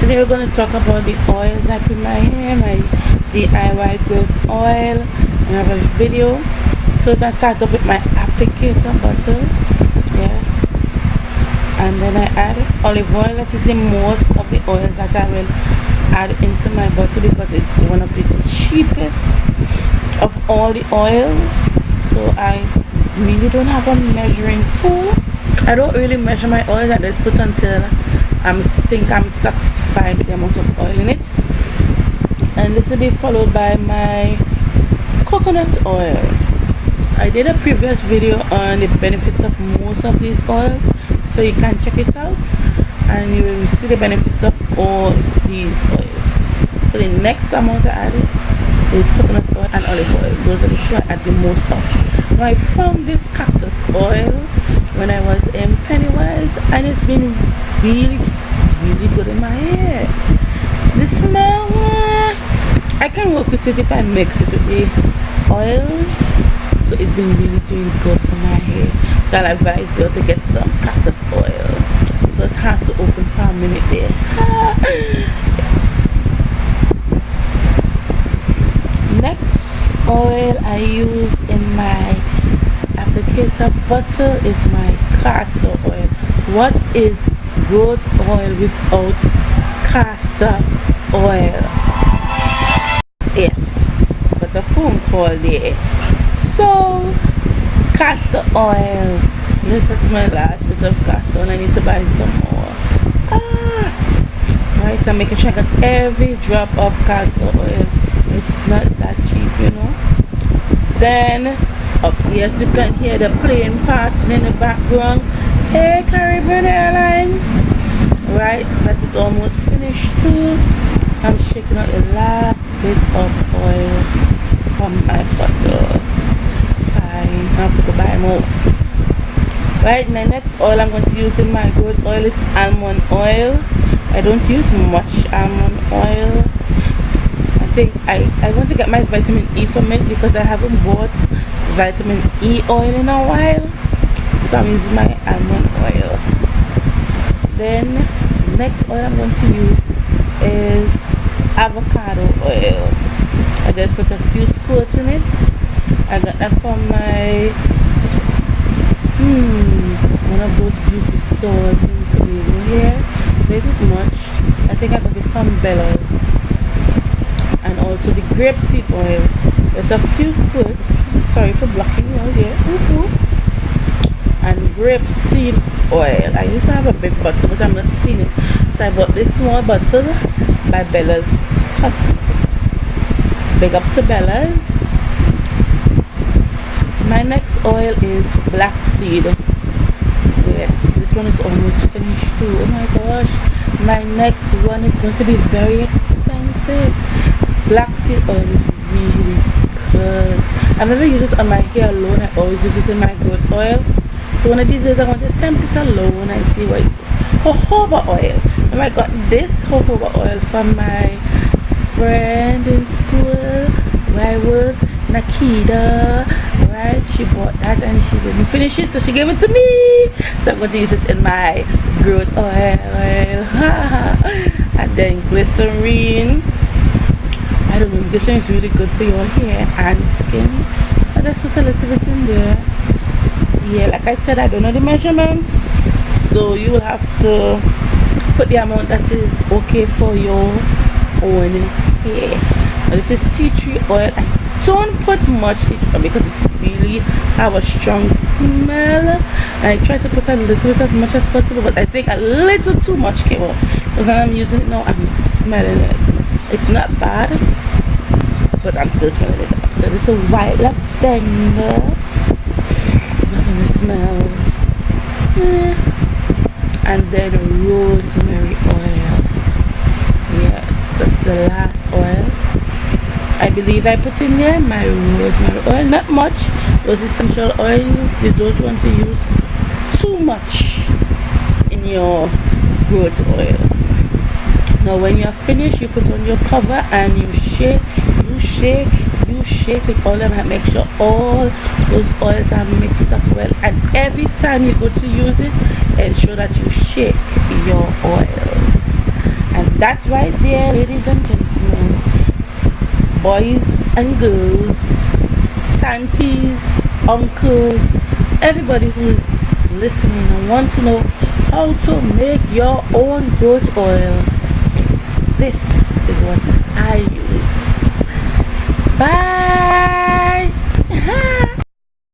Today we're going to talk about the oils I put in my hair, my DIY growth oil. I have a video. So I start off with my applicator bottle, yes, and then I add olive oil. That is the most of the oils that I will add into my bottle because it's one of the cheapest of all the oils. So I really don't have a measuring tool. I don't really measure my oils. I just put until I think I'm satisfied with the amount of oil in it. And this will be followed by my coconut oil. I did a previous video on the benefits of most of these oils, so you can check it out and you will see the benefits of all these oils. So the next amount I added is coconut oil and olive oil. Those are the two I add the most of. Now I found this cactus oil when I was in Pennywise, and it's been really good in my hair. The smell, I can work with it if I mix it with the oils. So it's been really doing good for my hair. So I'll advise you to get some cactus oil. It was hard to open for a minute there. Yes. Next oil I use in my applicator bottle is my castor oil. What is growth oil without castor oil? Yes, but a phone call there. So castor oil, this is my last bit of castor oil. I need to buy some more. Right, so I'm making sure I got every drop of castor oil. It's not that cheap, you know. Then of course you can hear the plane passing in the background. Hey, Caribbean Airlines. Right, that is almost finished too. I'm shaking out the last bit of oil from my bottle. Fine, I have to go buy more. Right, the next oil I'm going to use in my growth oil is almond oil. I don't use much almond oil. I think I want to get my vitamin E from it because I haven't bought vitamin E oil in a while. So I'm using my almond oil. Then next oil I'm going to use is avocado oil. I just put a few squirts in it. I got that from my one of those beauty stores in Toledo here. They did much. I think I got it from Bella's. And also the grapeseed oil. There's a few squirts. Sorry for blocking you out here. And grapeseed oil. I used to have a big bottle, but I'm not seeing it. So I bought this small bottle by Bella's Cosmetics. Big up to Bella's. My next oil is black seed. Yes, this one is almost finished too. Oh my gosh. My next one is going to be very expensive. Black seed oil is really good. I've never used it on my hair alone. I always use it in my growth oil. So one of these days I want to attempt it alone and see what it is. Jojoba oil. And I got this jojoba oil from my friend in school where I work, Nakida. Right, she bought that and she didn't finish it, so she gave it to me. So I'm going to use it in my growth oil. And then glycerine. I don't know, glycerine is really good for your hair and skin. I just put a little bit in there. Yeah, like I said, I don't know the measurements, so you will have to put the amount that is okay for your own hair. Now this is tea tree oil. I don't put much tea tree oil because it really have a strong smell. And I try to put a little bit as much as possible, but I think a little too much came out. Because when I'm using it now, I'm smelling it. It's not bad, but I'm still smelling it. The little white lavender. Nothing that smells. And then rosemary oil. Yes, that's the last oil I believe I put in there. My rosemary oil, not much. Those essential oils, you don't want to use too much in your growth oil. Now when you're finished, you put on your cover and you shake it all and make sure all those oils are mixed up well. And every time you go to use it, ensure that you shake your oils and That right there, ladies and gentlemen, boys and girls, aunties, uncles, everybody who is listening and want to know how to make your own goat oil. This is what I use. Bye.